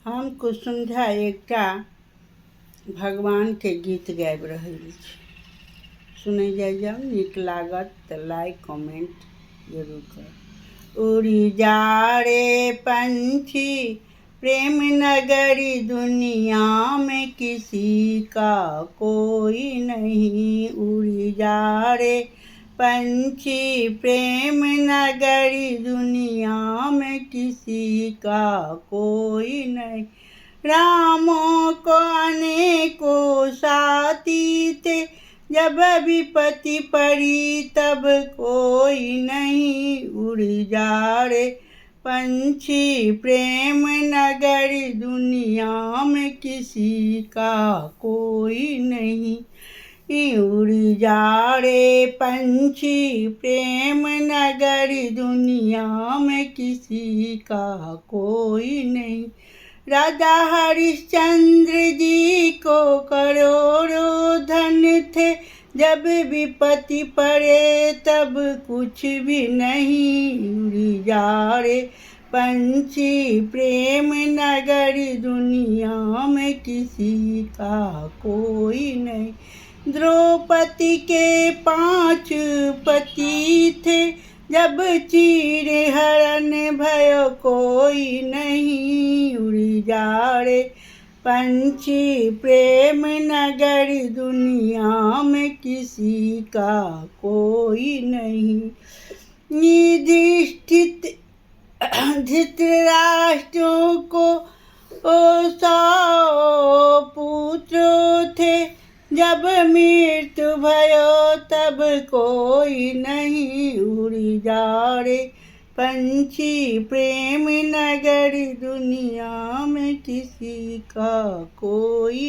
हम कुसुमझा एकटा भगवान के गीत गाबि रहल छी। सुनै जाओ, नीक लागत तऽ लाइक कमेंट जरूर कर। उड़ी जा रे पंछी प्रेम नगरी, दुनिया में किसी का कोई नहीं। उड़ी जा रे पंछी प्रेम नगरी, दुनिया में किसी का कोई नहीं। रामों को अनेकों साथी थे, जब विपत्ति पड़ी तब कोई नहीं। उड़ जा रे पंछी प्रेम नगरी, दुनिया में किसी का कोई नहीं। उड़ जा रे पंछी प्रेम नगरी, दुनिया में किसी का कोई नहीं। राजा हरिश्चंद्र जी को करोड़ों धन थे, जब विपत्ति पड़े तब कुछ भी नहीं। उड़ी जा रे पंछी प्रेम नगरी, दुनिया में किसी का कोई नहीं। द्रौपदी के 5 पति थे, जब चीर हरण भयो कोई नहीं। उड़ी जा रे पंछी प्रेम नगरी, दुनिया में किसी का कोई नहीं। युधिष्ठिर धृतराष्ट्रों को 100 पुत्र थे, जब मृत्यु भयो तब कोई नहीं। उड़ी जा रे पंछी प्रेम नगरी, दुनिया में किसी का कोई